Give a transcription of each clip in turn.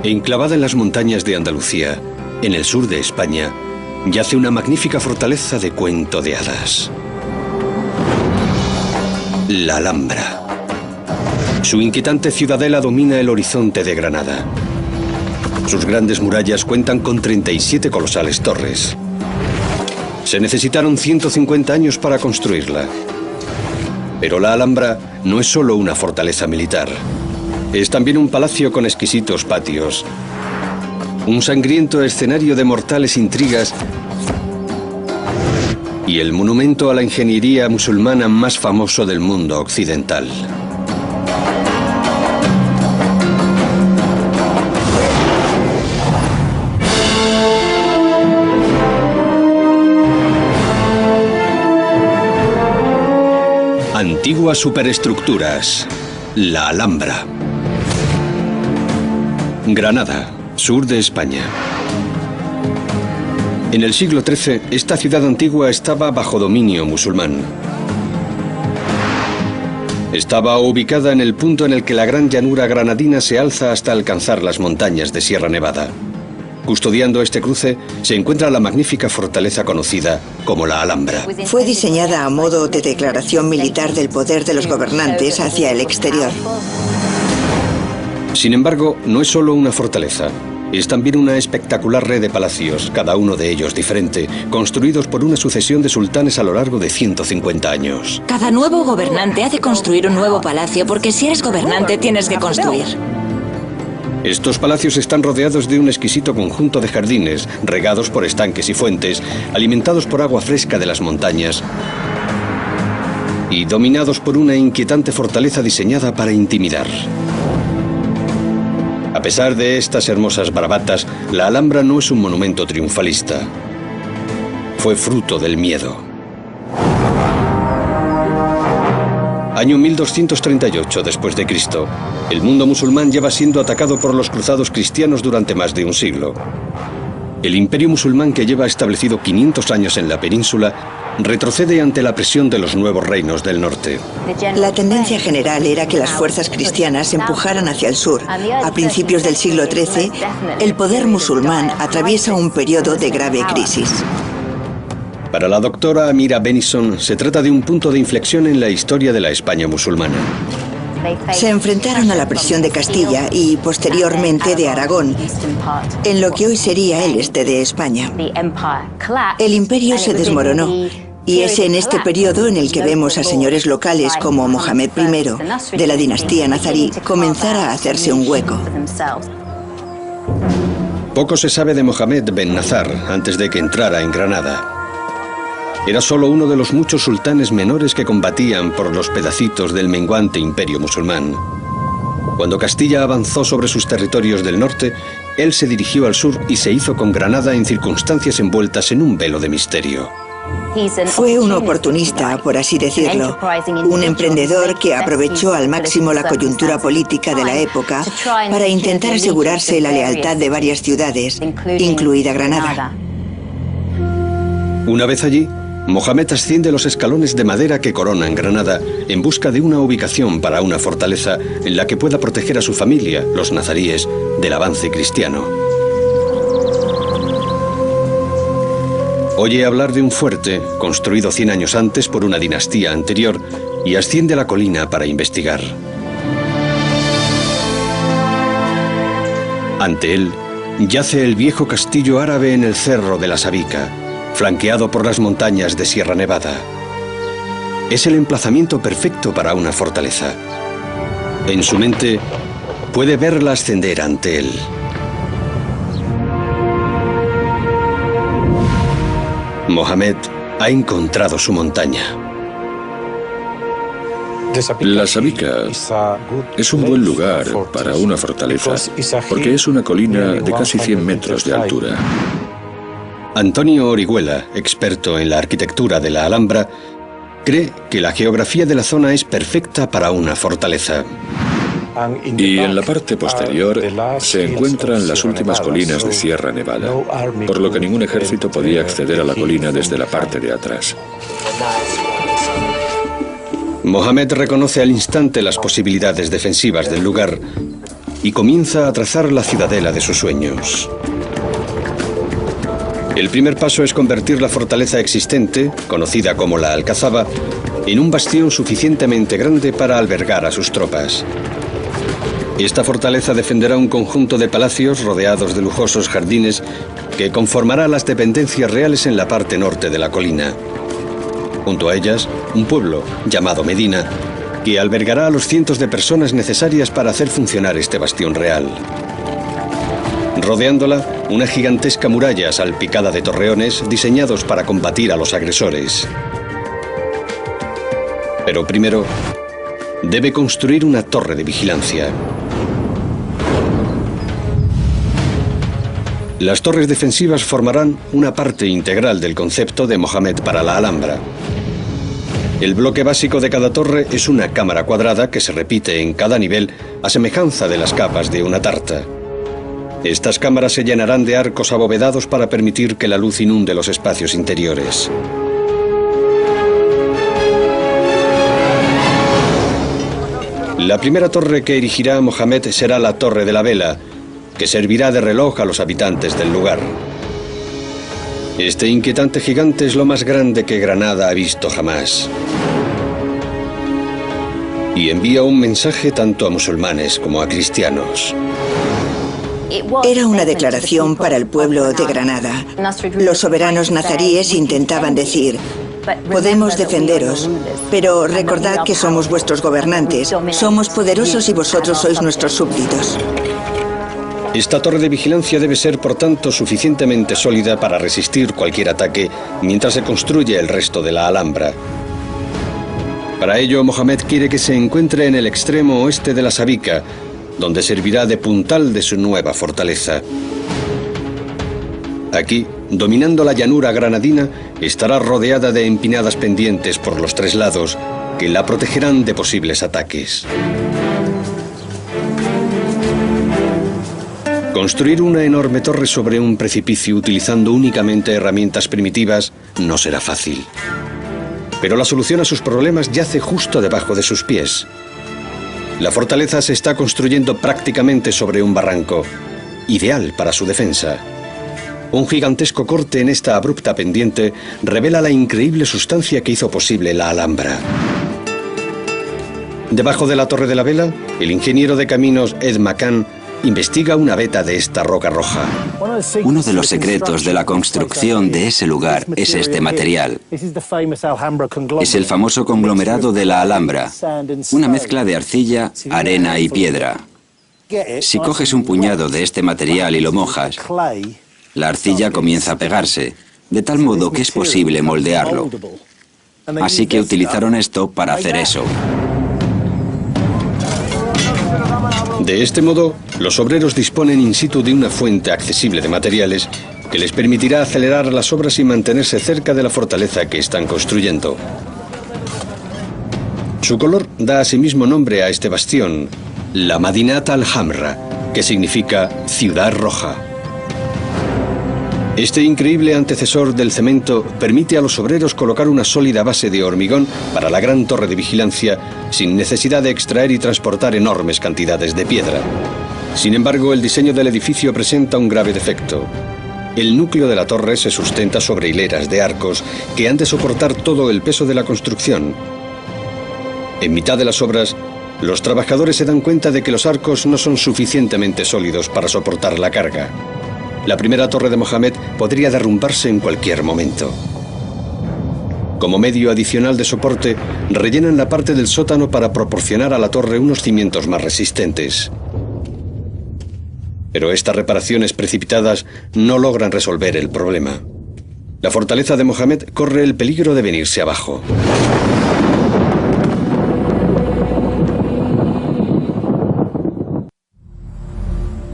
Enclavada en las montañas de Andalucía, en el sur de España, yace una magnífica fortaleza de cuento de hadas. La Alhambra. Su inquietante ciudadela domina el horizonte de Granada. Sus grandes murallas cuentan con 37 colosales torres. Se necesitaron 150 años para construirla. Pero la Alhambra no es solo una fortaleza militar. Es también un palacio con exquisitos patios, un sangriento escenario de mortales intrigas y el monumento a la ingeniería musulmana más famoso del mundo occidental. Antiguas superestructuras. La Alhambra. Granada, sur de España. En el siglo XIII, esta ciudad antigua estaba bajo dominio musulmán. Estaba ubicada en el punto en el que la gran llanura granadina se alza hasta alcanzar las montañas de Sierra Nevada. Custodiando este cruce se encuentra la magnífica fortaleza conocida como la Alhambra. Fue diseñada a modo de declaración militar del poder de los gobernantes hacia el exterior. Sin embargo, no es solo una fortaleza. Es también una espectacular red de palacios, cada uno de ellos diferente, construidos por una sucesión de sultanes a lo largo de 150 años. Cada nuevo gobernante ha de construir un nuevo palacio, porque si eres gobernante tienes que construir. Estos palacios están rodeados de un exquisito conjunto de jardines, regados por estanques y fuentes, alimentados por agua fresca de las montañas y dominados por una inquietante fortaleza diseñada para intimidar. A pesar de estas hermosas bravatas, la Alhambra no es un monumento triunfalista. Fue fruto del miedo. Año 1238 después de Cristo. El mundo musulmán lleva siendo atacado por los cruzados cristianos durante más de un siglo. El imperio musulmán, que lleva establecido 500 años en la península, retrocede ante la presión de los nuevos reinos del norte. La tendencia general era que las fuerzas cristianas empujaran hacia el sur. A principios del siglo XIII, el poder musulmán atraviesa un periodo de grave crisis. Para la doctora Amira Bennison, se trata de un punto de inflexión en la historia de la España musulmana. Se enfrentaron a la presión de Castilla y, posteriormente, de Aragón, en lo que hoy sería el este de España. El imperio se desmoronó, y es en este periodo en el que vemos a señores locales como Mohamed I, de la dinastía nazarí, comenzar a hacerse un hueco. Poco se sabe de Mohamed Ben Nazar antes de que entrara en Granada. Era solo uno de los muchos sultanes menores que combatían por los pedacitos del menguante imperio musulmán. Cuando Castilla avanzó sobre sus territorios del norte, él se dirigió al sur y se hizo con Granada en circunstancias envueltas en un velo de misterio. Fue un oportunista, por así decirlo, un emprendedor que aprovechó al máximo la coyuntura política de la época para intentar asegurarse la lealtad de varias ciudades, incluida Granada. Una vez allí, Mohamed asciende los escalones de madera que coronan Granada en busca de una ubicación para una fortaleza en la que pueda proteger a su familia, los nazaríes, del avance cristiano. Oye hablar de un fuerte construido 100 años antes por una dinastía anterior y asciende a la colina para investigar. Ante él yace el viejo castillo árabe en el cerro de la Sabica, flanqueado por las montañas de Sierra Nevada. Es el emplazamiento perfecto para una fortaleza. En su mente puede verla ascender ante él. Mohamed ha encontrado su montaña. La Sabica es un buen lugar para una fortaleza, porque es una colina de casi 100 metros de altura. Antonio Orihuela, experto en la arquitectura de la Alhambra, cree que la geografía de la zona es perfecta para una fortaleza. Y en la parte posterior se encuentran las últimas colinas de Sierra Nevada, por lo que ningún ejército podía acceder a la colina desde la parte de atrás. Mohamed reconoce al instante las posibilidades defensivas del lugar y comienza a trazar la ciudadela de sus sueños. El primer paso es convertir la fortaleza existente, conocida como la Alcazaba, en un bastión suficientemente grande para albergar a sus tropas. Esta fortaleza defenderá un conjunto de palacios rodeados de lujosos jardines que conformará las dependencias reales en la parte norte de la colina. Junto a ellas, un pueblo, llamado Medina, que albergará a los cientos de personas necesarias para hacer funcionar este bastión real. Rodeándola, una gigantesca muralla salpicada de torreones diseñados para combatir a los agresores. Pero primero, debe construir una torre de vigilancia. Las torres defensivas formarán una parte integral del concepto de Mohamed para la Alhambra. El bloque básico de cada torre es una cámara cuadrada que se repite en cada nivel a semejanza de las capas de una tarta. Estas cámaras se llenarán de arcos abovedados para permitir que la luz inunde los espacios interiores. La primera torre que erigirá Mohamed será la Torre de la Vela, que servirá de reloj a los habitantes del lugar. Este inquietante gigante es lo más grande que Granada ha visto jamás. Y envía un mensaje tanto a musulmanes como a cristianos. Era una declaración para el pueblo de Granada. Los soberanos nazaríes intentaban decir: podemos defenderos, pero recordad que somos vuestros gobernantes. Somos poderosos y vosotros sois nuestros súbditos. Esta torre de vigilancia debe ser, por tanto, suficientemente sólida para resistir cualquier ataque mientras se construye el resto de la Alhambra. Para ello, Mohamed quiere que se encuentre en el extremo oeste de la Sabica, donde servirá de puntal de su nueva fortaleza. Aquí, dominando la llanura granadina, estará rodeada de empinadas pendientes por los tres lados, que la protegerán de posibles ataques. Construir una enorme torre sobre un precipicio utilizando únicamente herramientas primitivas no será fácil. Pero la solución a sus problemas yace justo debajo de sus pies. La fortaleza se está construyendo prácticamente sobre un barranco, ideal para su defensa. Un gigantesco corte en esta abrupta pendiente revela la increíble sustancia que hizo posible la Alhambra. Debajo de la Torre de la Vela, el ingeniero de caminos Ed McCann investiga una veta de esta roca roja. Uno de los secretos de la construcción de ese lugar es este material. Es el famoso conglomerado de la Alhambra, una mezcla de arcilla, arena y piedra. Si coges un puñado de este material y lo mojas, la arcilla comienza a pegarse, de tal modo que es posible moldearlo. Así que utilizaron esto para hacer eso. De este modo, los obreros disponen in situ de una fuente accesible de materiales que les permitirá acelerar las obras y mantenerse cerca de la fortaleza que están construyendo. Su color da asimismo nombre a este bastión, la Madinat al-Hamra, que significa ciudad roja. Este increíble antecesor del cemento permite a los obreros colocar una sólida base de hormigón para la gran torre de vigilancia sin necesidad de extraer y transportar enormes cantidades de piedra. Sin embargo, el diseño del edificio presenta un grave defecto. El núcleo de la torre se sustenta sobre hileras de arcos que han de soportar todo el peso de la construcción. En mitad de las obras, los trabajadores se dan cuenta de que los arcos no son suficientemente sólidos para soportar la carga. La primera torre de Mohamed podría derrumbarse en cualquier momento. Como medio adicional de soporte, rellenan la parte del sótano para proporcionar a la torre unos cimientos más resistentes. Pero estas reparaciones precipitadas no logran resolver el problema. La fortaleza de Mohamed corre el peligro de venirse abajo.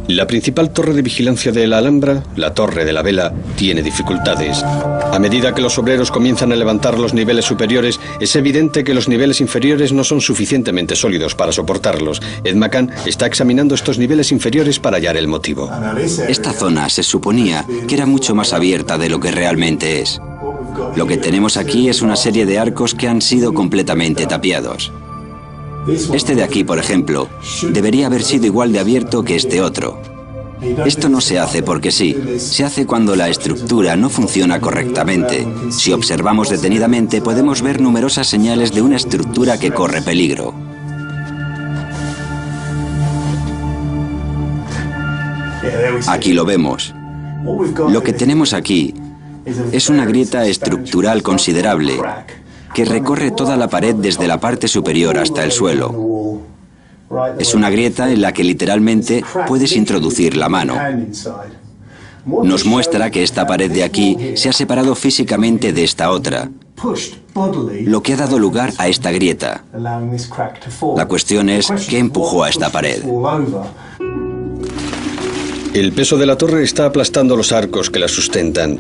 La principal torre de vigilancia de la Alhambra, la Torre de la Vela, tiene dificultades. A medida que los obreros comienzan a levantar los niveles superiores, es evidente que los niveles inferiores no son suficientemente sólidos para soportarlos. Ed McCann está examinando estos niveles inferiores para hallar el motivo. Esta zona se suponía que era mucho más abierta de lo que realmente es. Lo que tenemos aquí es una serie de arcos que han sido completamente tapiados. Este de aquí, por ejemplo, debería haber sido igual de abierto que este otro. Esto no se hace porque sí, se hace cuando la estructura no funciona correctamente. Si observamos detenidamente, podemos ver numerosas señales de una estructura que corre peligro. Aquí lo vemos. Lo que tenemos aquí es una grieta estructural considerable que recorre toda la pared desde la parte superior hasta el suelo. Es una grieta en la que literalmente puedes introducir la mano. Nos muestra que esta pared de aquí se ha separado físicamente de esta otra, lo que ha dado lugar a esta grieta. La cuestión es, ¿qué empujó a esta pared? El peso de la torre está aplastando los arcos que la sustentan,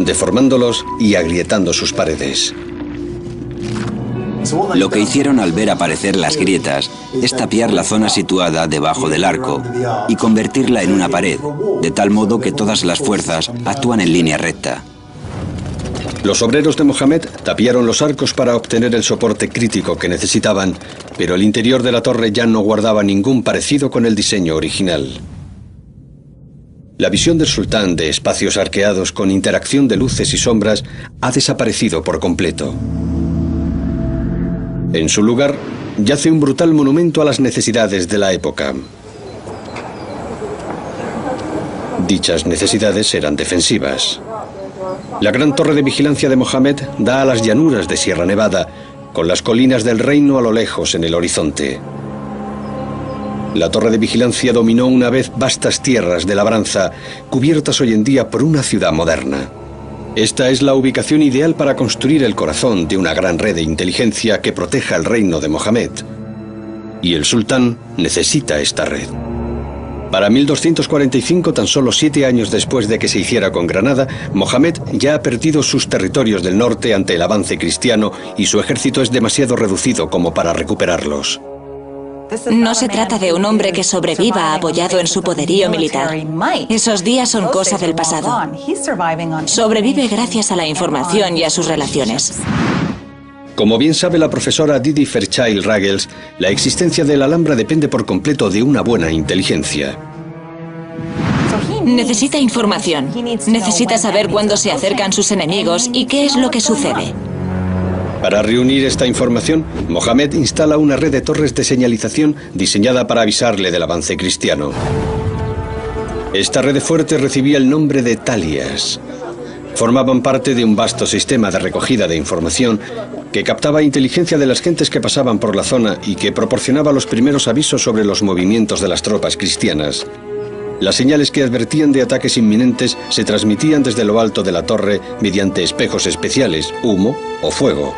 deformándolos y agrietando sus paredes. Lo que hicieron al ver aparecer las grietas es tapiar la zona situada debajo del arco y convertirla en una pared, de tal modo que todas las fuerzas actúan en línea recta. Los obreros de Mohamed tapiaron los arcos para obtener el soporte crítico que necesitaban, pero el interior de la torre ya no guardaba ningún parecido con el diseño original. La visión del sultán de espacios arqueados con interacción de luces y sombras ha desaparecido por completo. En su lugar, yace un brutal monumento a las necesidades de la época. Dichas necesidades eran defensivas. La gran torre de vigilancia de Mohamed da a las llanuras de Sierra Nevada, con las colinas del reino a lo lejos en el horizonte. La torre de vigilancia dominó una vez vastas tierras de labranza, cubiertas hoy en día por una ciudad moderna. Esta es la ubicación ideal para construir el corazón de una gran red de inteligencia que proteja el reino de Mohamed. Y el sultán necesita esta red. Para 1245, tan solo 7 años después de que se hiciera con Granada, Mohamed ya ha perdido sus territorios del norte ante el avance cristiano y su ejército es demasiado reducido como para recuperarlos. No se trata de un hombre que sobreviva apoyado en su poderío militar. Esos días son cosa del pasado. Sobrevive gracias a la información y a sus relaciones. Como bien sabe la profesora Didi Fairchild Ruggles, la existencia de la Alhambra depende por completo de una buena inteligencia. Necesita información. Necesita saber cuándo se acercan sus enemigos y qué es lo que sucede. Para reunir esta información, Mohamed instala una red de torres de señalización diseñada para avisarle del avance cristiano. Esta red de fuertes recibía el nombre de Talias. Formaban parte de un vasto sistema de recogida de información que captaba inteligencia de las gentes que pasaban por la zona y que proporcionaba los primeros avisos sobre los movimientos de las tropas cristianas. Las señales que advertían de ataques inminentes se transmitían desde lo alto de la torre mediante espejos especiales, humo o fuego.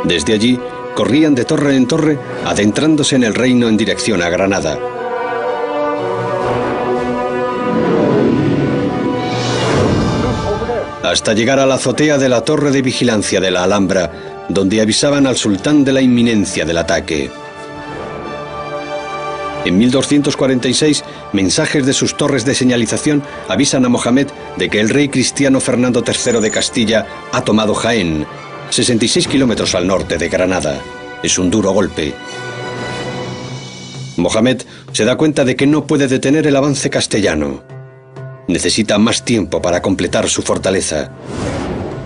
Desde allí, corrían de torre en torre, adentrándose en el reino en dirección a Granada. Hasta llegar a la azotea de la torre de vigilancia de la Alhambra, donde avisaban al sultán de la inminencia del ataque. En 1246, mensajes de sus torres de señalización avisan a Mohamed de que el rey cristiano Fernando III de Castilla ha tomado Jaén, 66 kilómetros al norte de Granada. Es un duro golpe. Mohamed se da cuenta de que no puede detener el avance castellano. Necesita más tiempo para completar su fortaleza.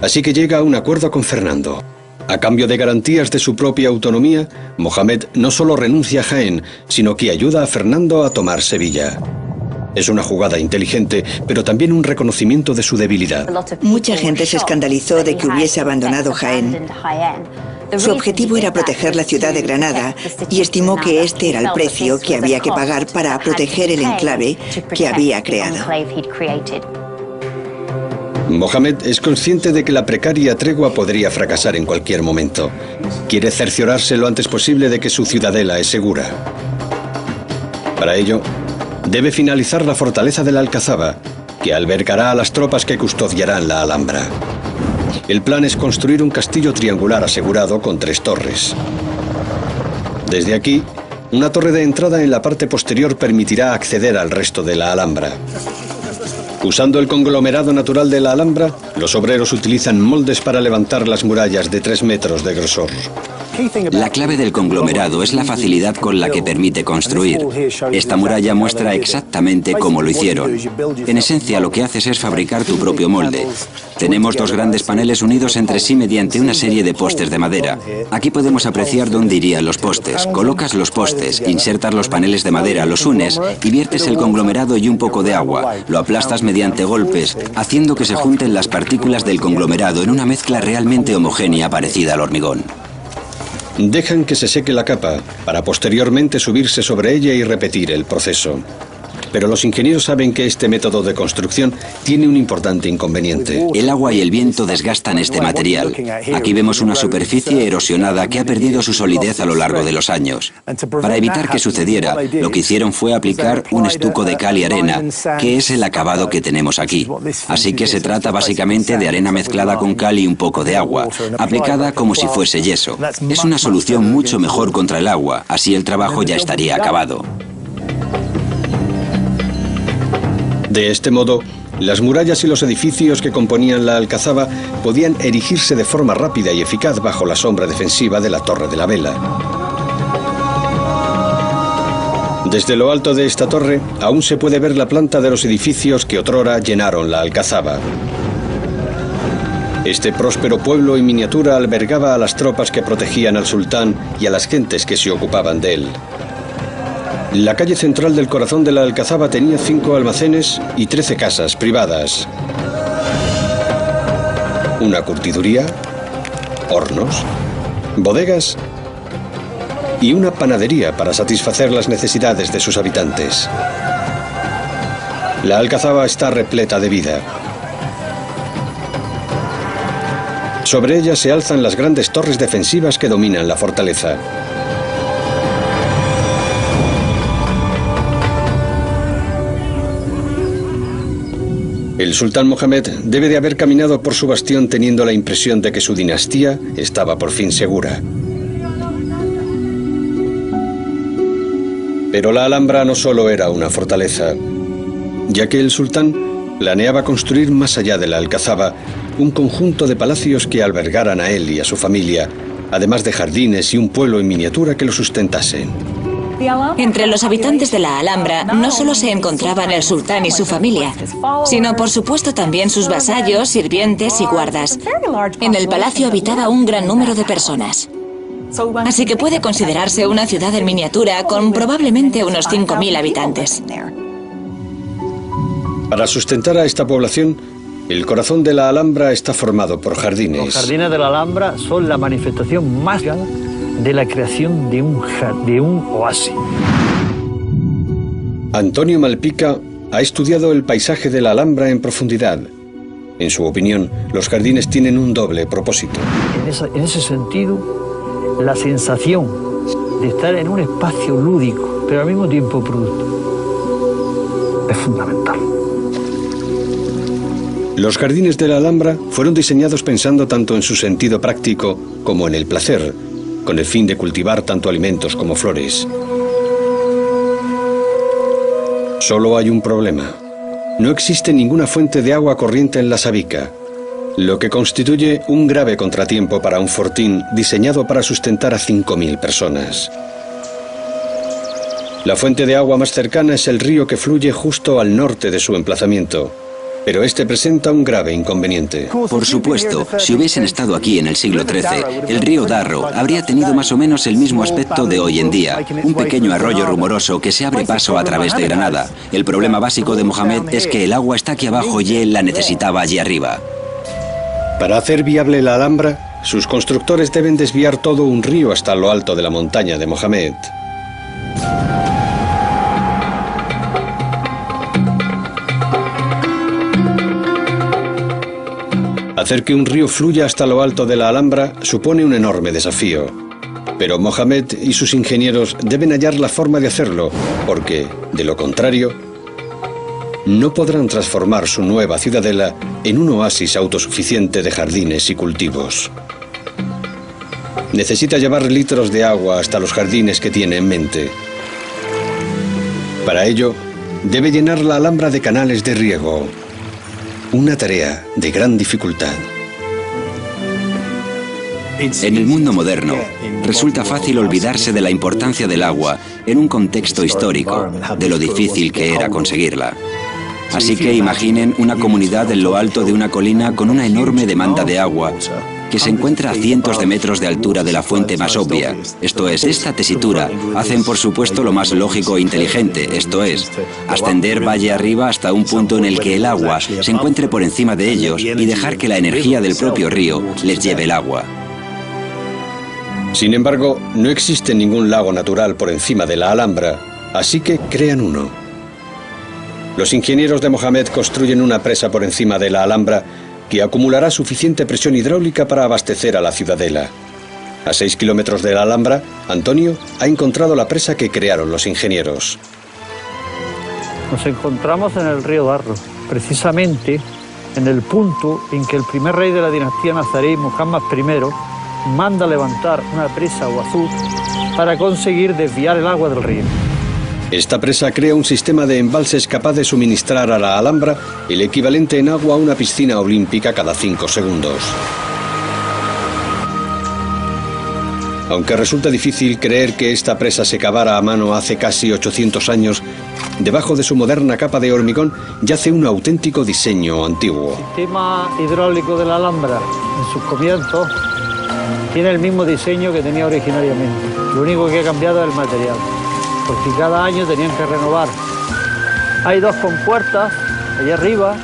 Así que llega a un acuerdo con Fernando. A cambio de garantías de su propia autonomía, Mohamed no solo renuncia a Jaén, sino que ayuda a Fernando a tomar Sevilla. Es una jugada inteligente, pero también un reconocimiento de su debilidad. Mucha gente se escandalizó de que hubiese abandonado Jaén. Su objetivo era proteger la ciudad de Granada y estimó que este era el precio que había que pagar para proteger el enclave que había creado. Mohamed es consciente de que la precaria tregua podría fracasar en cualquier momento. Quiere cerciorarse lo antes posible de que su ciudadela es segura. Para ello, debe finalizar la fortaleza de la Alcazaba, que albergará a las tropas que custodiarán la Alhambra. El plan es construir un castillo triangular asegurado con 3 torres. Desde aquí, una torre de entrada en la parte posterior permitirá acceder al resto de la Alhambra. Usando el conglomerado natural de la Alhambra, los obreros utilizan moldes para levantar las murallas de 3 metros de grosor. La clave del conglomerado es la facilidad con la que permite construir. Esta muralla muestra exactamente cómo lo hicieron. En esencia, lo que haces es fabricar tu propio molde. Tenemos 2 grandes paneles unidos entre sí mediante una serie de postes de madera. Aquí podemos apreciar dónde irían los postes. Colocas los postes, insertas los paneles de madera, los unes y viertes el conglomerado y un poco de agua. Lo aplastas mediante golpes, haciendo que se junten las partículas del conglomerado en una mezcla realmente homogénea parecida al hormigón. Dejan que se seque la capa, para posteriormente subirse sobre ella y repetir el proceso. Pero los ingenieros saben que este método de construcción tiene un importante inconveniente. El agua y el viento desgastan este material. Aquí vemos una superficie erosionada que ha perdido su solidez a lo largo de los años. Para evitar que sucediera, lo que hicieron fue aplicar un estuco de cal y arena, que es el acabado que tenemos aquí. Así que se trata básicamente de arena mezclada con cal y un poco de agua, aplicada como si fuese yeso. Es una solución mucho mejor contra el agua, así el trabajo ya estaría acabado. De este modo, las murallas y los edificios que componían la alcazaba podían erigirse de forma rápida y eficaz bajo la sombra defensiva de la Torre de la Vela. Desde lo alto de esta torre, aún se puede ver la planta de los edificios que otrora llenaron la alcazaba. Este próspero pueblo en miniatura albergaba a las tropas que protegían al sultán y a las gentes que se ocupaban de él. La calle central del corazón de la alcazaba tenía 5 almacenes y 13 casas privadas. Una curtiduría, hornos, bodegas y una panadería para satisfacer las necesidades de sus habitantes. La alcazaba está repleta de vida. Sobre ella se alzan las grandes torres defensivas que dominan la fortaleza. El sultán Mohamed debe de haber caminado por su bastión teniendo la impresión de que su dinastía estaba por fin segura. Pero la Alhambra no solo era una fortaleza, ya que el sultán planeaba construir más allá de la alcazaba un conjunto de palacios que albergaran a él y a su familia, además de jardines y un pueblo en miniatura que lo sustentasen. Entre los habitantes de la Alhambra no solo se encontraban el sultán y su familia, sino por supuesto también sus vasallos, sirvientes y guardas. En el palacio habitaba un gran número de personas. Así que puede considerarse una ciudad en miniatura con probablemente unos 5.000 habitantes. Para sustentar a esta población, el corazón de la Alhambra está formado por jardines. Los jardines de la Alhambra son la manifestación más grande de la creación de un oasis. Antonio Malpica ha estudiado el paisaje de la Alhambra en profundidad. En su opinión, los jardines tienen un doble propósito. En ese sentido, la sensación de estar en un espacio lúdico, pero al mismo tiempo producto, es fundamental. Los jardines de la Alhambra fueron diseñados pensando tanto en su sentido práctico como en el placer, con el fin de cultivar tanto alimentos como flores. Solo hay un problema. No existe ninguna fuente de agua corriente en la Sabica, lo que constituye un grave contratiempo para un fortín diseñado para sustentar a 5.000 personas. La fuente de agua más cercana es el río que fluye justo al norte de su emplazamiento, pero este presenta un grave inconveniente. Por supuesto, si hubiesen estado aquí en el siglo XIII, el río Darro habría tenido más o menos el mismo aspecto de hoy en día, un pequeño arroyo rumoroso que se abre paso a través de Granada. El problema básico de Mohamed es que el agua está aquí abajo y él la necesitaba allí arriba. Para hacer viable la Alhambra, sus constructores deben desviar todo un río hasta lo alto de la montaña de Mohamed. Hacer que un río fluya hasta lo alto de la Alhambra supone un enorme desafío. Pero Mohamed y sus ingenieros deben hallar la forma de hacerlo, porque, de lo contrario, no podrán transformar su nueva ciudadela en un oasis autosuficiente de jardines y cultivos. Necesita llevar litros de agua hasta los jardines que tiene en mente. Para ello, debe llenar la Alhambra de canales de riego, Una tarea de gran dificultad. En el mundo moderno, resulta fácil olvidarse de la importancia del agua en un contexto histórico, de lo difícil que era conseguirla. Así que imaginen una comunidad en lo alto de una colina con una enorme demanda de agua, que se encuentra a cientos de metros de altura de la fuente más obvia. Esto es, esta tesitura, hacen por supuesto lo más lógico e inteligente, esto es, ascender valle arriba hasta un punto en el que el agua se encuentre por encima de ellos y dejar que la energía del propio río les lleve el agua. Sin embargo, no existe ningún lago natural por encima de la Alhambra, así que crean uno. Los ingenieros de Mohamed construyen una presa por encima de la Alhambra que acumulará suficiente presión hidráulica para abastecer a la ciudadela. A 6 kilómetros de la Alhambra, Antonio ha encontrado la presa que crearon los ingenieros. Nos encontramos en el río Darro, precisamente en el punto en que el primer rey de la dinastía nazarí, Muhammad I, manda levantar una presa o azud para conseguir desviar el agua del río. Esta presa crea un sistema de embalses capaz de suministrar a la Alhambra el equivalente en agua a una piscina olímpica cada 5 segundos. Aunque resulta difícil creer que esta presa se cavara a mano hace casi 800 años, debajo de su moderna capa de hormigón yace un auténtico diseño antiguo. El sistema hidráulico de la Alhambra, en sus comienzos, tiene el mismo diseño que tenía originariamente. Lo único que ha cambiado es el material, porque cada año tenían que renovar. Hay 2 compuertas allá arriba.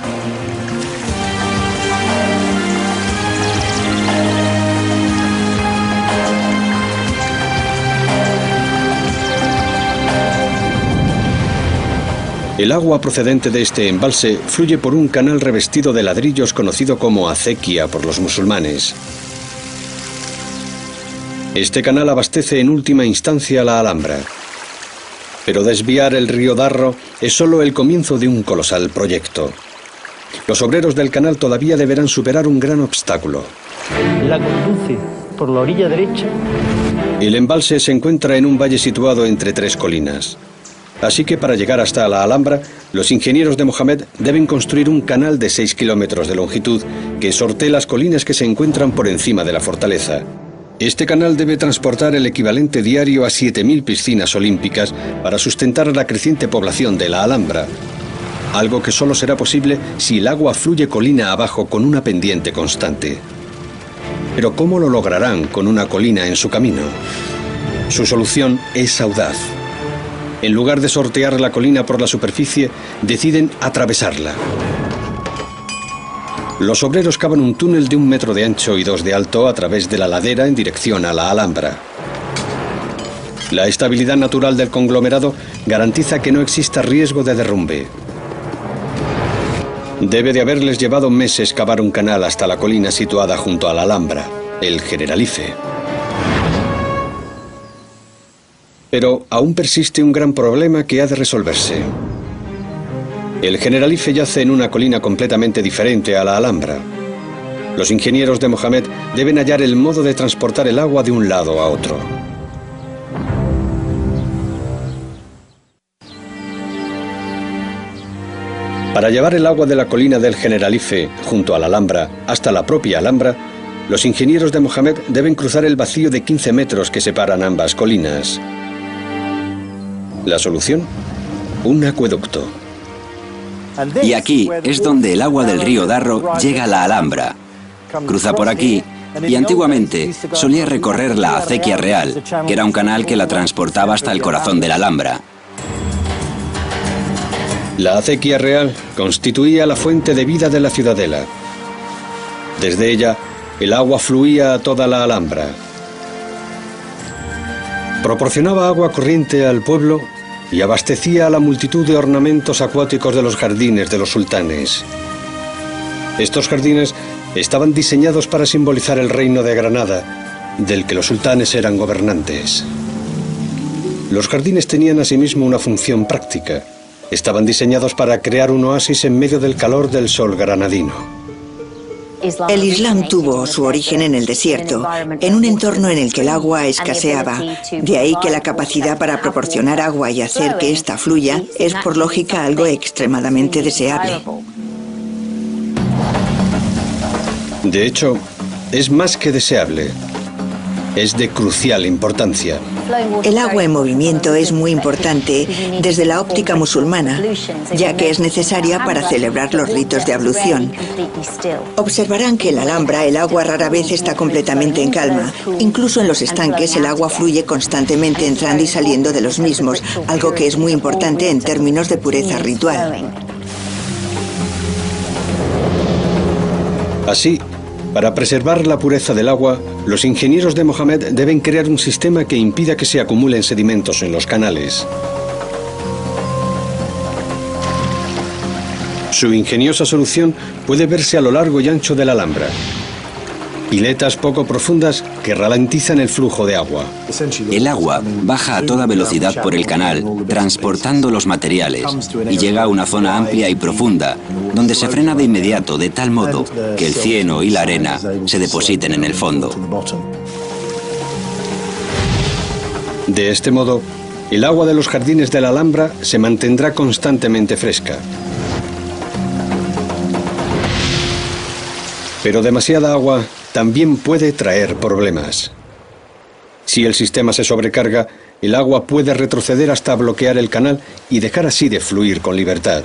El agua procedente de este embalse fluye por un canal revestido de ladrillos conocido como acequia por los musulmanes. Este canal abastece en última instancia la Alhambra. Pero desviar el río Darro es solo el comienzo de un colosal proyecto. Los obreros del canal todavía deberán superar un gran obstáculo. La conduce por la orilla derecha. El embalse se encuentra en un valle situado entre 3 colinas. Así que para llegar hasta la Alhambra, los ingenieros de Mohamed deben construir un canal de 6 kilómetros de longitud que sortee las colinas que se encuentran por encima de la fortaleza. Este canal debe transportar el equivalente diario a 7.000 piscinas olímpicas para sustentar a la creciente población de la Alhambra. Algo que solo será posible si el agua fluye colina abajo con una pendiente constante. Pero ¿cómo lo lograrán con una colina en su camino? Su solución es audaz. En lugar de sortear la colina por la superficie, deciden atravesarla. Los obreros cavan un túnel de 1 metro de ancho y 2 de alto a través de la ladera en dirección a la Alhambra. La estabilidad natural del conglomerado garantiza que no exista riesgo de derrumbe. Debe de haberles llevado meses cavar un canal hasta la colina situada junto a la Alhambra, el Generalife. Pero aún persiste un gran problema que ha de resolverse. El Generalife yace en una colina completamente diferente a la Alhambra. Los ingenieros de Mohamed deben hallar el modo de transportar el agua de un lado a otro. Para llevar el agua de la colina del Generalife junto a la Alhambra hasta la propia Alhambra, los ingenieros de Mohamed deben cruzar el vacío de 15 metros que separan ambas colinas. ¿La solución? Un acueducto. Y aquí es donde el agua del río Darro llega a la Alhambra. Cruza por aquí y antiguamente solía recorrer la acequia real, que era un canal que la transportaba hasta el corazón de la Alhambra. La acequia real constituía la fuente de vida de la ciudadela. Desde ella, el agua fluía a toda la Alhambra. Proporcionaba agua corriente al pueblo y abastecía a la multitud de ornamentos acuáticos de los jardines de los sultanes. Estos jardines estaban diseñados para simbolizar el reino de Granada, del que los sultanes eran gobernantes. Los jardines tenían asimismo una función práctica. Estaban diseñados para crear un oasis en medio del calor del sol granadino. El Islam tuvo su origen en el desierto, en un entorno en el que el agua escaseaba. De ahí que la capacidad para proporcionar agua y hacer que ésta fluya es por lógica algo extremadamente deseable. De hecho, es más que deseable. Es de crucial importancia. El agua en movimiento es muy importante desde la óptica musulmana, ya que es necesaria para celebrar los ritos de ablución. Observarán que en la Alhambra el agua rara vez está completamente en calma. Incluso en los estanques el agua fluye constantemente entrando y saliendo de los mismos, algo que es muy importante en términos de pureza ritual. Así, para preservar la pureza del agua, los ingenieros de Mohammed deben crear un sistema que impida que se acumulen sedimentos en los canales. Su ingeniosa solución puede verse a lo largo y ancho de la Alhambra. Piletas poco profundas que ralentizan el flujo de agua. El agua baja a toda velocidad por el canal, transportando los materiales, y llega a una zona amplia y profunda, donde se frena de inmediato de tal modo que el cieno y la arena se depositen en el fondo. De este modo, el agua de los jardines de la Alhambra se mantendrá constantemente fresca. Pero demasiada agua también puede traer problemas. Si el sistema se sobrecarga, el agua puede retroceder hasta bloquear el canal y dejar así de fluir con libertad.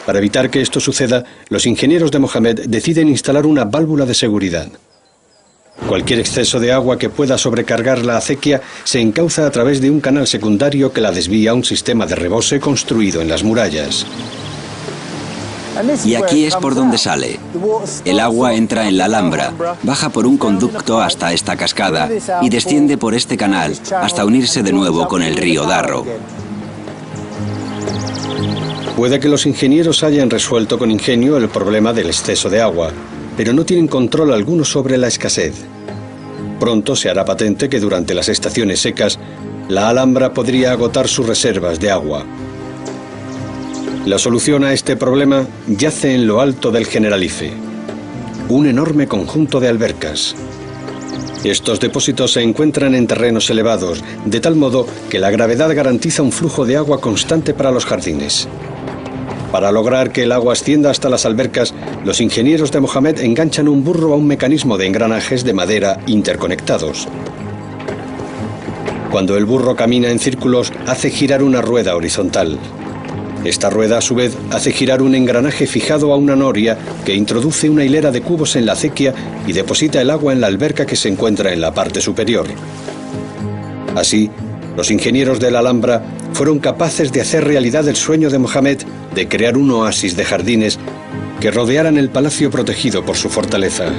Para evitar que esto suceda, los ingenieros de Mohammed deciden instalar una válvula de seguridad. Cualquier exceso de agua que pueda sobrecargar la acequia se encauza a través de un canal secundario que la desvía a un sistema de rebose construido en las murallas. Y aquí es por donde sale. El agua entra en la Alhambra, baja por un conducto hasta esta cascada y desciende por este canal hasta unirse de nuevo con el río Darro. Puede que los ingenieros hayan resuelto con ingenio el problema del exceso de agua, pero no tienen control alguno sobre la escasez. Pronto se hará patente que durante las estaciones secas, la Alhambra podría agotar sus reservas de agua. La solución a este problema yace en lo alto del Generalife, un enorme conjunto de albercas. Estos depósitos se encuentran en terrenos elevados, de tal modo que la gravedad garantiza un flujo de agua constante para los jardines. Para lograr que el agua ascienda hasta las albercas, los ingenieros de Mohammed enganchan un burro a un mecanismo de engranajes de madera interconectados. Cuando el burro camina en círculos, hace girar una rueda horizontal. Esta rueda, a su vez, hace girar un engranaje fijado a una noria que introduce una hilera de cubos en la acequia y deposita el agua en la alberca que se encuentra en la parte superior. Así, los ingenieros de la Alhambra fueron capaces de hacer realidad el sueño de Mohammed de crear un oasis de jardines que rodearan el palacio protegido por su fortaleza.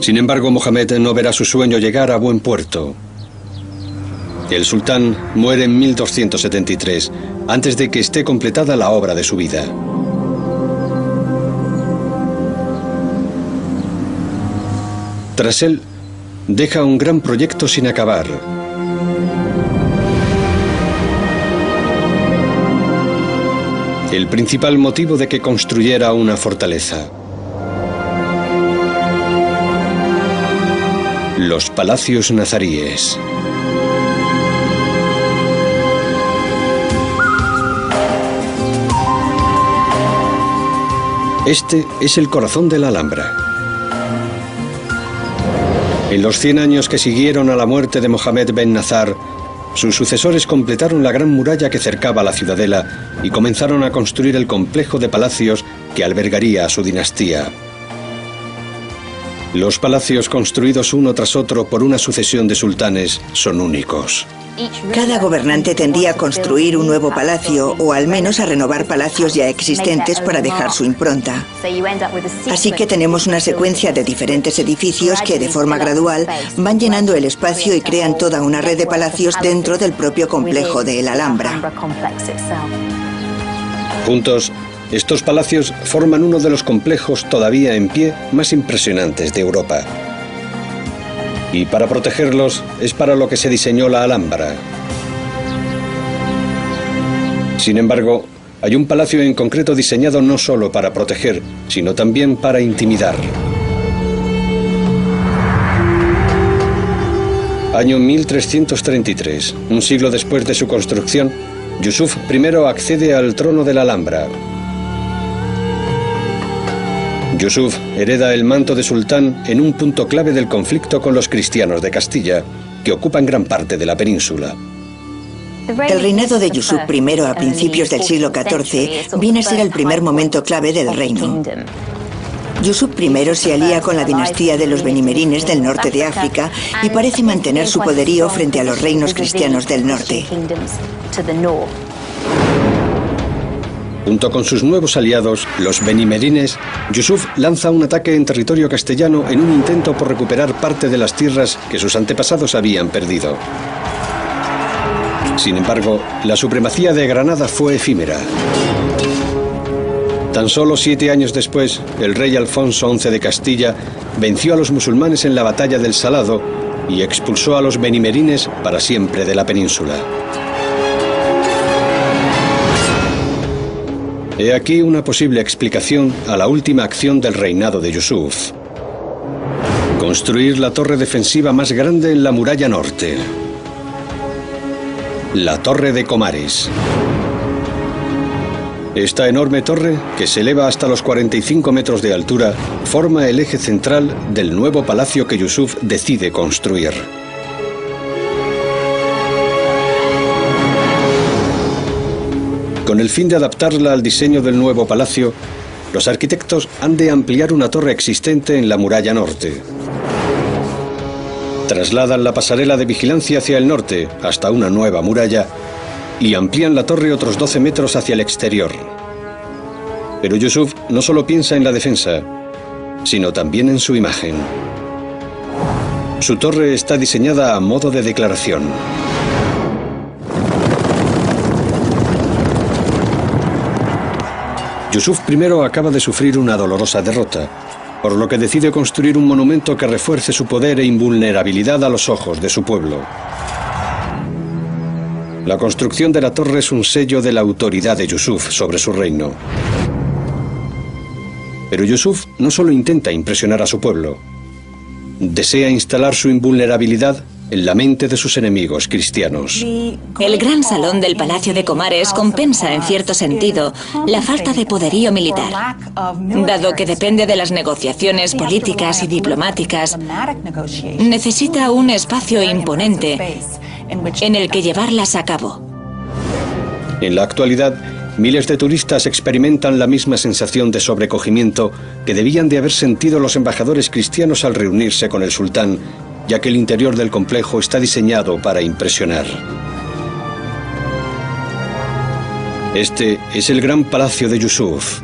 Sin embargo, Mohammed no verá su sueño llegar a buen puerto. El sultán muere en 1273, antes de que esté completada la obra de su vida. Tras él, deja un gran proyecto sin acabar. El principal motivo de que construyera una fortaleza. Los palacios nazaríes. Este es el corazón de la Alhambra. En los 100 años que siguieron a la muerte de Mohammed ben Nazar, sus sucesores completaron la gran muralla que cercaba la ciudadela y comenzaron a construir el complejo de palacios que albergaría a su dinastía. Los palacios construidos uno tras otro por una sucesión de sultanes son únicos. Cada gobernante tendía a construir un nuevo palacio o al menos a renovar palacios ya existentes para dejar su impronta. Así que tenemos una secuencia de diferentes edificios que de forma gradual van llenando el espacio y crean toda una red de palacios dentro del propio complejo de la Alhambra. Juntos, estos palacios forman uno de los complejos todavía en pie más impresionantes de Europa. Y para protegerlos es para lo que se diseñó la Alhambra. Sin embargo, hay un palacio en concreto diseñado no solo para proteger, sino también para intimidar. Año 1333, un siglo después de su construcción, Yusuf I accede al trono de la Alhambra. Yusuf hereda el manto de sultán en un punto clave del conflicto con los cristianos de Castilla, que ocupan gran parte de la península. El reinado de Yusuf I a principios del siglo XIV viene a ser el primer momento clave del reino. Yusuf I se alía con la dinastía de los benimerines del norte de África y parece mantener su poderío frente a los reinos cristianos del norte. Junto con sus nuevos aliados, los benimerines, Yusuf lanza un ataque en territorio castellano en un intento por recuperar parte de las tierras que sus antepasados habían perdido. Sin embargo, la supremacía de Granada fue efímera. Tan solo 7 años después, el rey Alfonso XI de Castilla venció a los musulmanes en la batalla del Salado y expulsó a los benimerines para siempre de la península. He aquí una posible explicación a la última acción del reinado de Yusuf: construir la torre defensiva más grande en la muralla norte, la Torre de Comares. Esta enorme torre, que se eleva hasta los 45 metros de altura, forma el eje central del nuevo palacio que Yusuf decide construir. Con el fin de adaptarla al diseño del nuevo palacio, los arquitectos han de ampliar una torre existente en la muralla norte. Trasladan la pasarela de vigilancia hacia el norte, hasta una nueva muralla, y amplían la torre otros 12 metros hacia el exterior. Pero Yusuf no solo piensa en la defensa, sino también en su imagen. Su torre está diseñada a modo de declaración. Yusuf I acaba de sufrir una dolorosa derrota, por lo que decide construir un monumento que refuerce su poder e invulnerabilidad a los ojos de su pueblo. La construcción de la torre es un sello de la autoridad de Yusuf sobre su reino. Pero Yusuf no solo intenta impresionar a su pueblo, desea instalar su invulnerabilidad en la mente de sus enemigos cristianos. El gran salón del Palacio de Comares compensa, en cierto sentido, la falta de poderío militar, dado que depende de las negociaciones políticas y diplomáticas. Necesita un espacio imponente en el que llevarlas a cabo. En la actualidad, miles de turistas experimentan la misma sensación de sobrecogimiento que debían de haber sentido los embajadores cristianos al reunirse con el sultán, ya que el interior del complejo está diseñado para impresionar. Este es el gran palacio de Yusuf.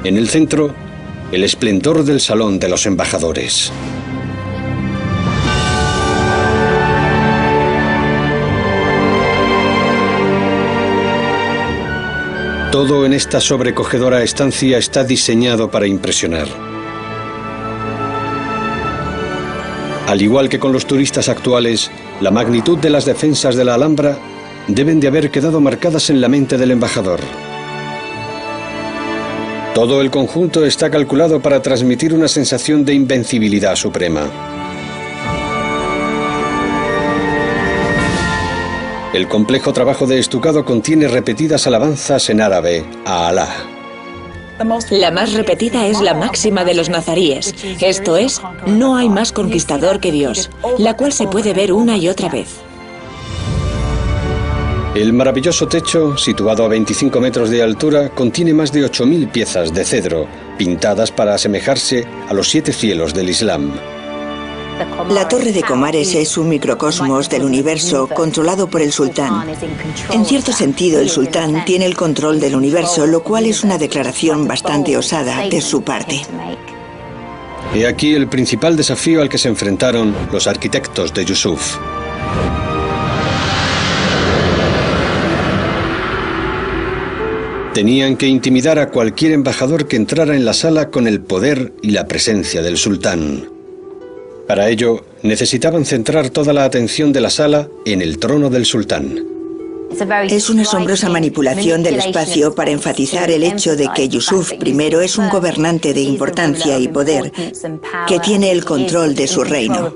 En el centro, el esplendor del salón de los embajadores. Todo en esta sobrecogedora estancia está diseñado para impresionar. Al igual que con los turistas actuales, la magnitud de las defensas de la Alhambra deben de haber quedado marcadas en la mente del embajador. Todo el conjunto está calculado para transmitir una sensación de invencibilidad suprema. El complejo trabajo de estucado contiene repetidas alabanzas en árabe a Alá. La más repetida es la máxima de los nazaríes, esto es, no hay más conquistador que Dios, la cual se puede ver una y otra vez. El maravilloso techo, situado a 25 metros de altura, contiene más de 8.000 piezas de cedro, pintadas para asemejarse a los 7 cielos del Islam. La Torre de Comares es un microcosmos del universo controlado por el sultán. En cierto sentido, el sultán tiene el control del universo, lo cual es una declaración bastante osada de su parte. He aquí el principal desafío al que se enfrentaron los arquitectos de Yusuf. Tenían que intimidar a cualquier embajador que entrara en la sala con el poder y la presencia del sultán. Para ello, necesitaban centrar toda la atención de la sala en el trono del sultán. Es una asombrosa manipulación del espacio para enfatizar el hecho de que Yusuf I es un gobernante de importancia y poder que tiene el control de su reino.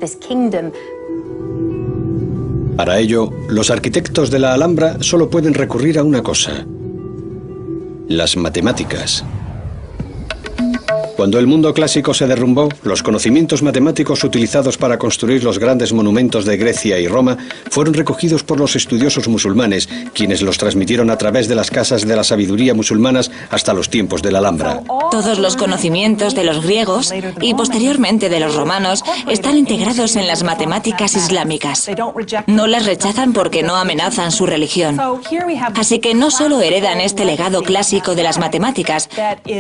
Para ello, los arquitectos de la Alhambra solo pueden recurrir a una cosa: las matemáticas. Cuando el mundo clásico se derrumbó, los conocimientos matemáticos utilizados para construir los grandes monumentos de Grecia y Roma fueron recogidos por los estudiosos musulmanes, quienes los transmitieron a través de las casas de la sabiduría musulmanas hasta los tiempos de la Alhambra. Todos los conocimientos de los griegos y posteriormente de los romanos están integrados en las matemáticas islámicas. No las rechazan porque no amenazan su religión. Así que no solo heredan este legado clásico de las matemáticas,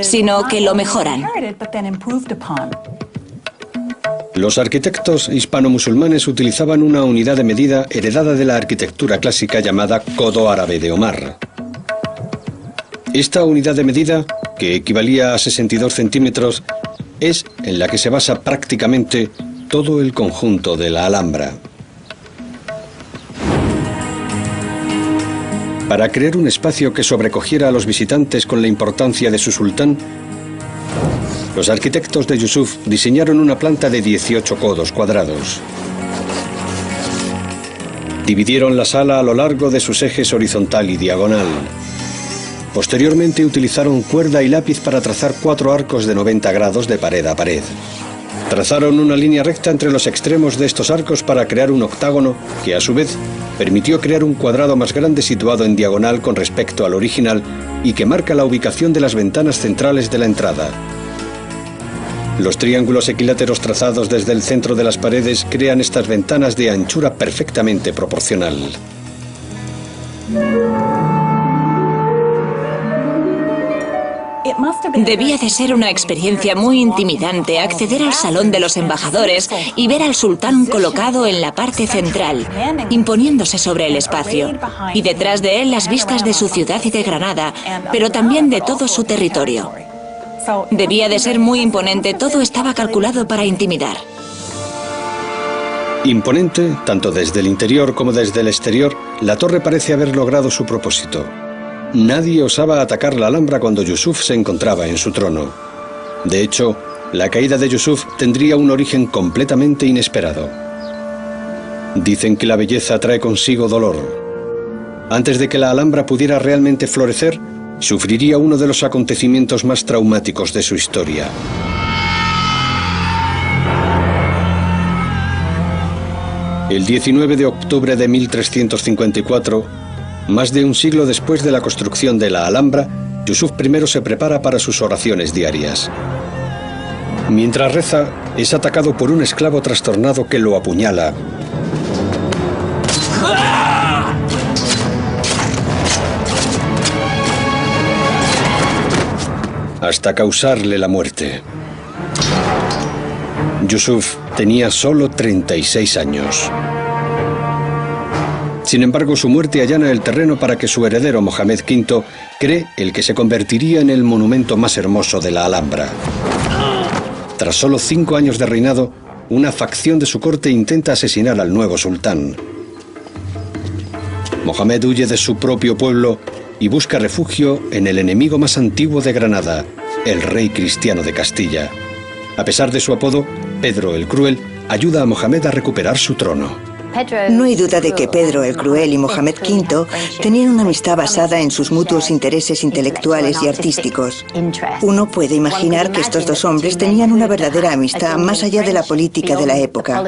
sino que lo mejoran. Los arquitectos hispano-musulmanes utilizaban una unidad de medida heredada de la arquitectura clásica llamada Codo Árabe de Omar. Esta unidad de medida, que equivalía a 62 centímetros, es en la que se basa prácticamente todo el conjunto de la Alhambra. Para crear un espacio que sobrecogiera a los visitantes con la importancia de su sultán, los arquitectos de Yusuf diseñaron una planta de 18 codos cuadrados. Dividieron la sala a lo largo de sus ejes horizontal y diagonal. Posteriormente utilizaron cuerda y lápiz para trazar 4 arcos de 90 grados de pared a pared. Trazaron una línea recta entre los extremos de estos arcos para crear un octágono que, a su vez, permitió crear un cuadrado más grande situado en diagonal con respecto al original y que marca la ubicación de las ventanas centrales de la entrada. Los triángulos equiláteros trazados desde el centro de las paredes crean estas ventanas de anchura perfectamente proporcional. Debía de ser una experiencia muy intimidante acceder al salón de los embajadores y ver al sultán colocado en la parte central, imponiéndose sobre el espacio, y detrás de él las vistas de su ciudad y de Granada, pero también de todo su territorio. Debía de ser muy imponente, todo estaba calculado para intimidar. Imponente, tanto desde el interior como desde el exterior, la torre parece haber logrado su propósito. Nadie osaba atacar la Alhambra cuando Yusuf se encontraba en su trono. De hecho, la caída de Yusuf tendría un origen completamente inesperado. Dicen que la belleza trae consigo dolor. Antes de que la Alhambra pudiera realmente florecer, sufriría uno de los acontecimientos más traumáticos de su historia. El 19 de octubre de 1354, más de un siglo después de la construcción de la Alhambra, Yusuf I se prepara para sus oraciones diarias. Mientras reza, es atacado por un esclavo trastornado que lo apuñala. Hasta causarle la muerte. Yusuf tenía solo 36 años. Sin embargo, su muerte allana el terreno para que su heredero Mohamed V cree el que se convertiría en el monumento más hermoso de la Alhambra. Tras solo 5 años de reinado, una facción de su corte intenta asesinar al nuevo sultán. Mohamed huye de su propio pueblo y busca refugio en el enemigo más antiguo de Granada, el rey cristiano de Castilla. A pesar de su apodo, Pedro el Cruel ayuda a Mohamed a recuperar su trono. No hay duda de que Pedro el Cruel y Mohamed V tenían una amistad basada en sus mutuos intereses intelectuales y artísticos. Uno puede imaginar que estos dos hombres tenían una verdadera amistad más allá de la política de la época.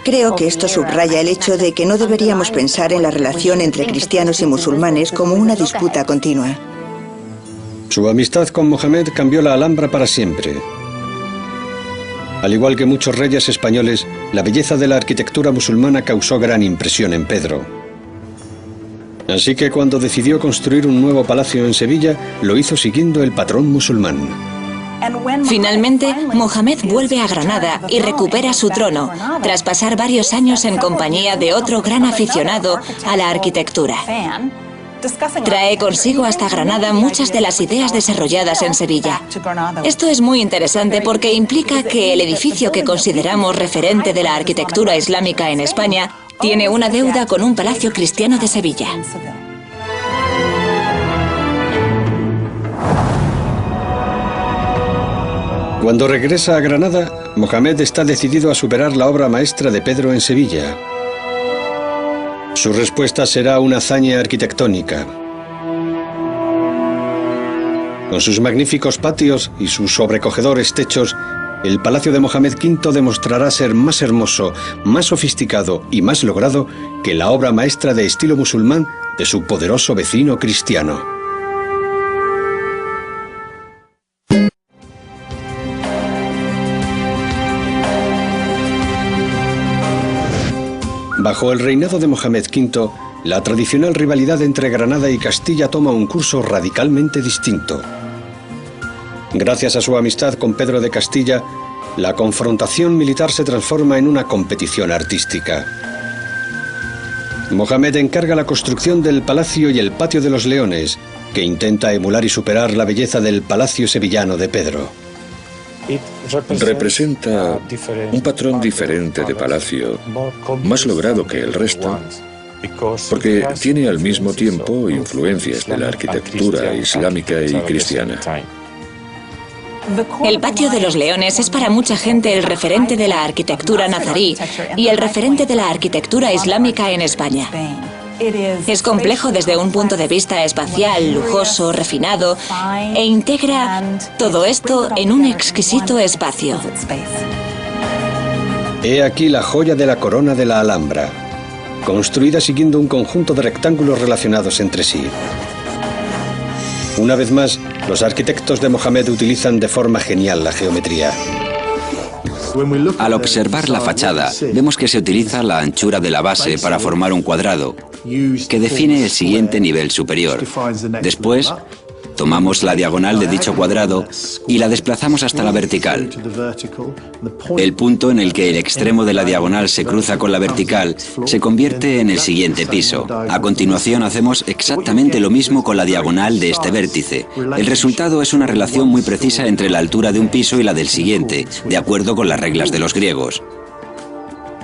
Creo que esto subraya el hecho de que no deberíamos pensar en la relación entre cristianos y musulmanes como una disputa continua. Su amistad con Mohamed cambió la Alhambra para siempre. Al igual que muchos reyes españoles, la belleza de la arquitectura musulmana causó gran impresión en Pedro. Así que cuando decidió construir un nuevo palacio en Sevilla, lo hizo siguiendo el patrón musulmán. Finalmente, Mohamed vuelve a Granada y recupera su trono, tras pasar varios años en compañía de otro gran aficionado a la arquitectura. Trae consigo hasta Granada muchas de las ideas desarrolladas en Sevilla. Esto es muy interesante porque implica que el edificio que consideramos referente de la arquitectura islámica en España tiene una deuda con un palacio cristiano de Sevilla. Cuando regresa a Granada, Mohamed está decidido a superar la obra maestra de Pedro en Sevilla. Su respuesta será una hazaña arquitectónica. Con sus magníficos patios y sus sobrecogedores techos, el Palacio de Mohamed V demostrará ser más hermoso, más sofisticado y más logrado que la obra maestra de estilo musulmán de su poderoso vecino cristiano. Bajo el reinado de Mohamed V, la tradicional rivalidad entre Granada y Castilla toma un curso radicalmente distinto. Gracias a su amistad con Pedro de Castilla, la confrontación militar se transforma en una competición artística. Mohamed encarga la construcción del Palacio y el Patio de los Leones, que intenta emular y superar la belleza del Palacio sevillano de Pedro. Representa un patrón diferente de palacio, más logrado que el resto, porque tiene al mismo tiempo influencias de la arquitectura islámica y cristiana. El Patio de los Leones es para mucha gente el referente de la arquitectura nazarí y el referente de la arquitectura islámica en España. Es complejo desde un punto de vista espacial, lujoso, refinado, e integra todo esto en un exquisito espacio. He aquí la joya de la corona de la Alhambra, construida siguiendo un conjunto de rectángulos relacionados entre sí. Una vez más, los arquitectos de Mohamed utilizan de forma genial la geometría. Al observar la fachada, vemos que se utiliza la anchura de la base para formar un cuadrado, que define el siguiente nivel superior. Después, tomamos la diagonal de dicho cuadrado y la desplazamos hasta la vertical. El punto en el que el extremo de la diagonal se cruza con la vertical se convierte en el siguiente piso. A continuación hacemos exactamente lo mismo con la diagonal de este vértice. El resultado es una relación muy precisa entre la altura de un piso y la del siguiente, de acuerdo con las reglas de los griegos.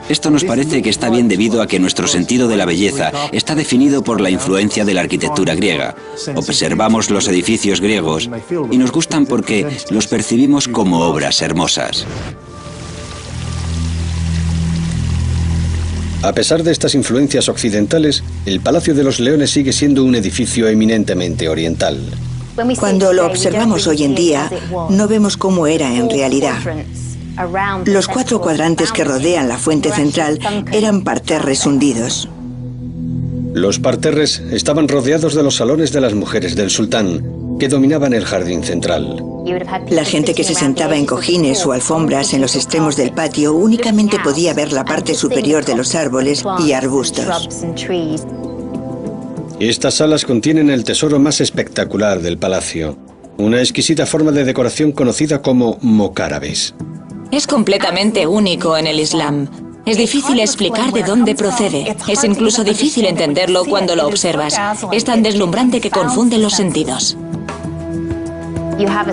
Esto nos parece que está bien debido a que nuestro sentido de la belleza está definido por la influencia de la arquitectura griega. Observamos los edificios griegos y nos gustan porque los percibimos como obras hermosas. A pesar de estas influencias occidentales, el Palacio de los Leones sigue siendo un edificio eminentemente oriental. Cuando lo observamos hoy en día, no vemos cómo era en realidad. Los 4 cuadrantes que rodean la fuente central eran parterres hundidos. Los parterres estaban rodeados de los salones de las mujeres del sultán, que dominaban el jardín central. La gente que se sentaba en cojines o alfombras en los extremos del patio únicamente podía ver la parte superior de los árboles y arbustos. Estas salas contienen el tesoro más espectacular del palacio, una exquisita forma de decoración conocida como mocárabes. Es completamente único en el Islam. Es difícil explicar de dónde procede. Es incluso difícil entenderlo cuando lo observas. Es tan deslumbrante que confunde los sentidos.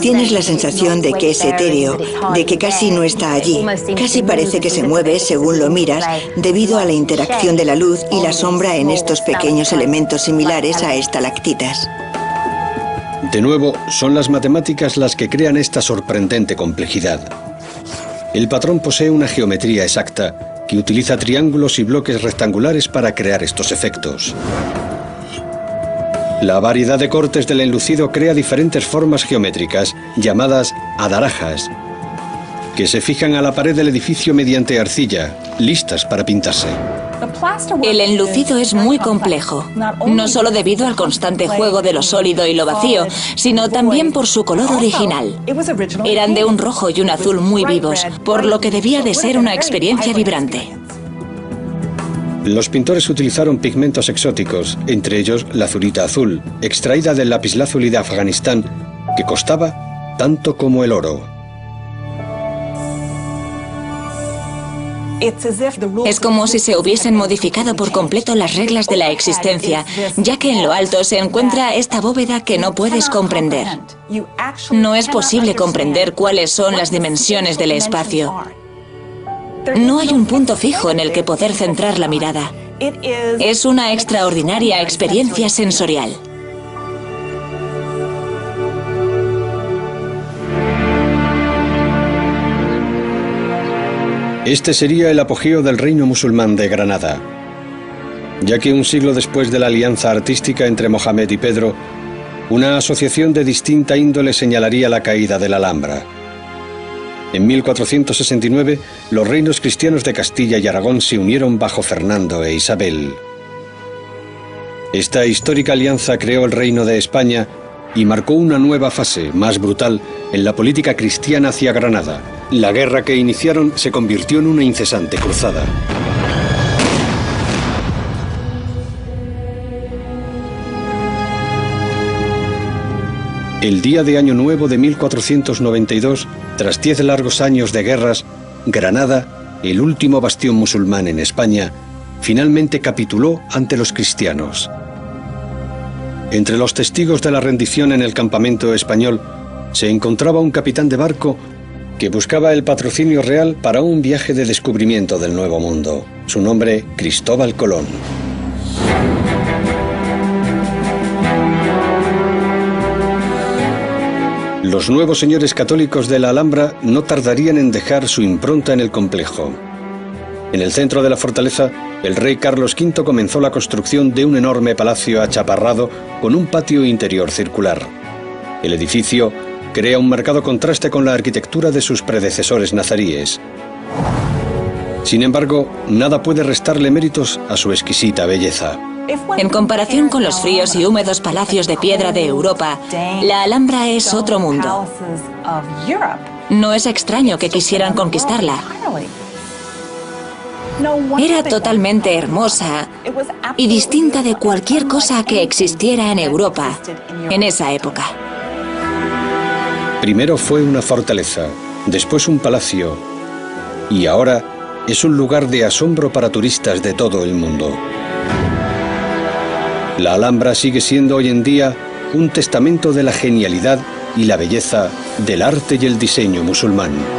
Tienes la sensación de que es etéreo, de que casi no está allí. Casi parece que se mueve según lo miras, debido a la interacción de la luz y la sombra en estos pequeños elementos similares a estalactitas. De nuevo, son las matemáticas las que crean esta sorprendente complejidad. El patrón posee una geometría exacta que utiliza triángulos y bloques rectangulares para crear estos efectos. La variedad de cortes del enlucido crea diferentes formas geométricas, llamadas adarajas, que se fijan a la pared del edificio mediante arcilla, listas para pintarse. El enlucido es muy complejo, no solo debido al constante juego de lo sólido y lo vacío, sino también por su color original. Eran de un rojo y un azul muy vivos, por lo que debía de ser una experiencia vibrante. Los pintores utilizaron pigmentos exóticos, entre ellos la azurita azul, extraída del lapislázuli de Afganistán, que costaba tanto como el oro. Es como si se hubiesen modificado por completo las reglas de la existencia, ya que en lo alto se encuentra esta bóveda que no puedes comprender. No es posible comprender cuáles son las dimensiones del espacio. No hay un punto fijo en el que poder centrar la mirada. Es una extraordinaria experiencia sensorial. Este sería el apogeo del reino musulmán de Granada, ya que un siglo después de la alianza artística entre Mohamed y Pedro, una asociación de distinta índole señalaría la caída de la Alhambra. En 1469, los reinos cristianos de Castilla y Aragón se unieron bajo Fernando e Isabel. Esta histórica alianza creó el Reino de España y marcó una nueva fase, más brutal, en la política cristiana hacia Granada. La guerra que iniciaron se convirtió en una incesante cruzada. El día de Año Nuevo de 1492, tras 10 largos años de guerras, Granada, el último bastión musulmán en España, finalmente capituló ante los cristianos. Entre los testigos de la rendición en el campamento español se encontraba un capitán de barco que buscaba el patrocinio real para un viaje de descubrimiento del Nuevo Mundo. Su nombre, Cristóbal Colón. Los nuevos señores católicos de la Alhambra no tardarían en dejar su impronta en el complejo. En el centro de la fortaleza, el rey Carlos V comenzó la construcción de un enorme palacio achaparrado con un patio interior circular. El edificio crea un marcado contraste con la arquitectura de sus predecesores nazaríes. Sin embargo, nada puede restarle méritos a su exquisita belleza. En comparación con los fríos y húmedos palacios de piedra de Europa, la Alhambra es otro mundo. No es extraño que quisieran conquistarla. Era totalmente hermosa y distinta de cualquier cosa que existiera en Europa en esa época. Primero fue una fortaleza, después un palacio y ahora es un lugar de asombro para turistas de todo el mundo. La Alhambra sigue siendo hoy en día un testamento de la genialidad y la belleza del arte y el diseño musulmán.